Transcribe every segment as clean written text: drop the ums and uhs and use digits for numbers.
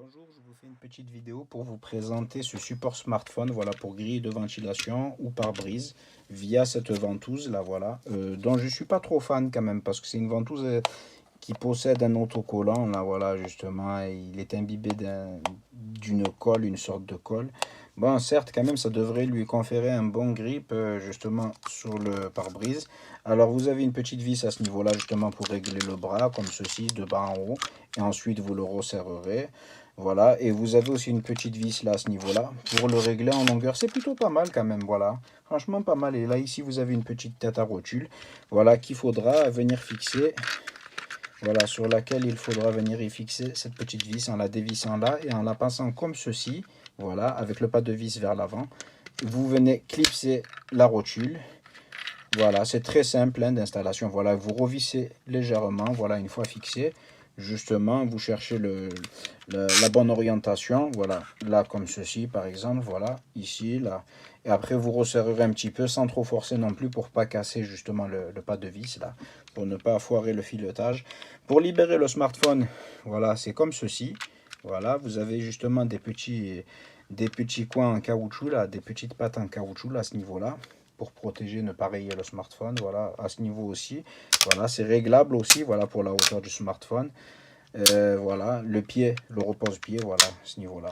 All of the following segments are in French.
Bonjour, je vous fais une petite vidéo pour vous présenter ce support smartphone, voilà, pour grille de ventilation ou pare-brise via cette ventouse là, voilà, dont je suis pas trop fan quand même parce que c'est une ventouse qui possède un autocollant là, voilà, justement, et il est imbibé d'une colle, une sorte de colle. Bon, certes, quand même, ça devrait lui conférer un bon grip justement sur le pare-brise. Alors, vous avez une petite vis à ce niveau-là justement pour régler le bras comme ceci, de bas en haut, et ensuite vous le resserrerez. Voilà, et vous avez aussi une petite vis là à ce niveau-là pour le régler en longueur. C'est plutôt pas mal quand même, voilà. Franchement pas mal. Et là ici vous avez une petite tête à rotule, voilà, qu'il faudra venir fixer. Voilà, sur laquelle il faudra venir y fixer cette petite vis en la dévissant là et en la passant comme ceci. Voilà, avec le pas de vis vers l'avant. Vous venez clipser la rotule. Voilà, c'est très simple hein, d'installation. Voilà, vous revissez légèrement, voilà, une fois fixé. Justement, vous cherchez la bonne orientation, voilà, là comme ceci par exemple, voilà, ici, là. Et après, vous resserrerez un petit peu sans trop forcer non plus pour pas casser justement le pas de vis là, pour ne pas foirer le filetage. Pour libérer le smartphone, voilà, c'est comme ceci. Voilà, vous avez justement des petits coins en caoutchouc là, des petites pattes en caoutchouc là, à ce niveau-là, pour protéger, ne pas rayer le smartphone, voilà, à ce niveau aussi. Voilà, c'est réglable aussi, voilà, pour la hauteur du smartphone. Voilà, le pied, le repose-pied, voilà, à ce niveau-là.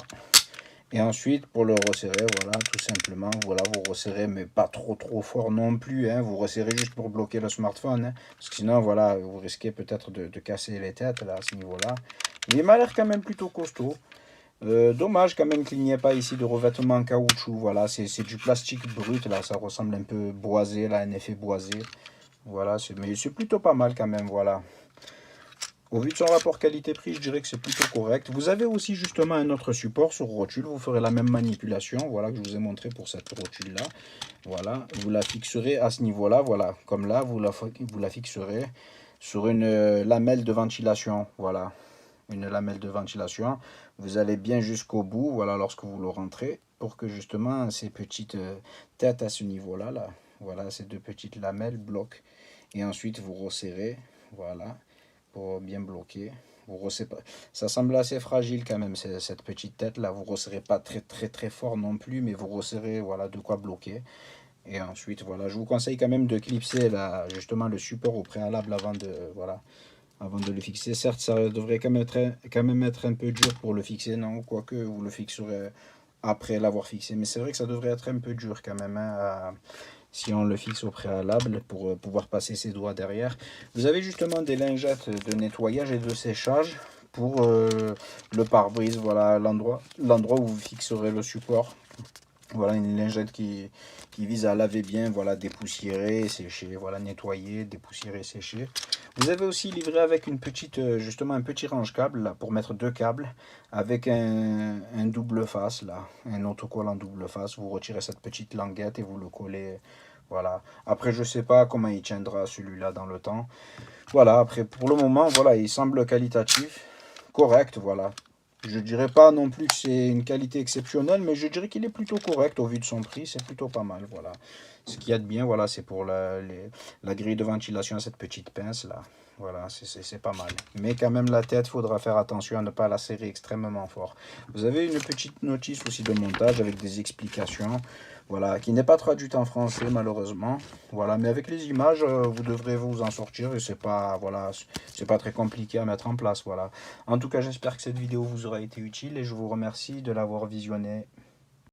Et ensuite, pour le resserrer, voilà, tout simplement, voilà, vous resserrez, mais pas trop fort non plus, hein, vous resserrez juste pour bloquer le smartphone, hein, parce que sinon, voilà, vous risquez peut-être de casser les têtes, là, à ce niveau-là. Il m'a l'air quand même plutôt costaud. Dommage quand même qu'il n'y ait pas ici de revêtement en caoutchouc, voilà, c'est du plastique brut, là, ça ressemble un peu boisé, là, un effet boisé. Voilà, mais c'est plutôt pas mal quand même, voilà. Au vu de son rapport qualité-prix, je dirais que c'est plutôt correct. Vous avez aussi justement un autre support sur rotule. Vous ferez la même manipulation, voilà, que je vous ai montré pour cette rotule-là. Voilà, vous la fixerez à ce niveau-là, voilà. Comme là, vous la fixerez sur une lamelle de ventilation, voilà. Une lamelle de ventilation. Vous allez bien jusqu'au bout, voilà, lorsque vous le rentrez, pour que justement ces petites têtes à ce niveau-là, là, voilà, ces deux petites lamelles bloquent. Et ensuite, vous resserrez, voilà, pour bien bloquer. Vous resserrez pas. Ça semble assez fragile quand même, cette petite tête là. Vous resserrez pas très fort non plus, mais vous resserrez, voilà, de quoi bloquer. Et ensuite, voilà, je vous conseille quand même de clipser là, justement le support au préalable avant de, voilà, avant de le fixer. Certes, ça devrait quand même être un peu dur pour le fixer, non? Quoique vous le fixerez après l'avoir fixé. Mais c'est vrai que ça devrait être un peu dur quand même, hein, si on le fixe au préalable pour pouvoir passer ses doigts derrière. Vous avez justement des lingettes de nettoyage et de séchage pour le pare-brise. Voilà l'endroit où vous fixerez le support. Voilà une lingette qui vise à laver bien, voilà, dépoussiérer, sécher, voilà, nettoyer, dépoussiérer, sécher. Vous avez aussi livré avec une petite, justement un petit range-câble là, pour mettre deux câbles avec un double face là, un autocollant double face. Vous retirez cette petite languette et vous le collez. Voilà. Après, je sais pas comment il tiendra celui-là dans le temps. Voilà. Après, pour le moment, voilà, il semble qualitatif, correct, voilà. Je dirais pas non plus que c'est une qualité exceptionnelle, mais je dirais qu'il est plutôt correct au vu de son prix. C'est plutôt pas mal, voilà. Ce qu'il y a de bien, voilà, c'est pour la grille de ventilation, cette petite pince là. Voilà, c'est pas mal. Mais quand même, la tête, faudra faire attention à ne pas la serrer extrêmement fort. Vous avez une petite notice aussi de montage avec des explications, voilà, qui n'est pas traduite en français malheureusement. Voilà, mais avec les images, vous devrez vous en sortir et c'est pas, voilà, c'est pas très compliqué à mettre en place, voilà. En tout cas, j'espère que cette vidéo vous aura été utile et je vous remercie de l'avoir visionnée.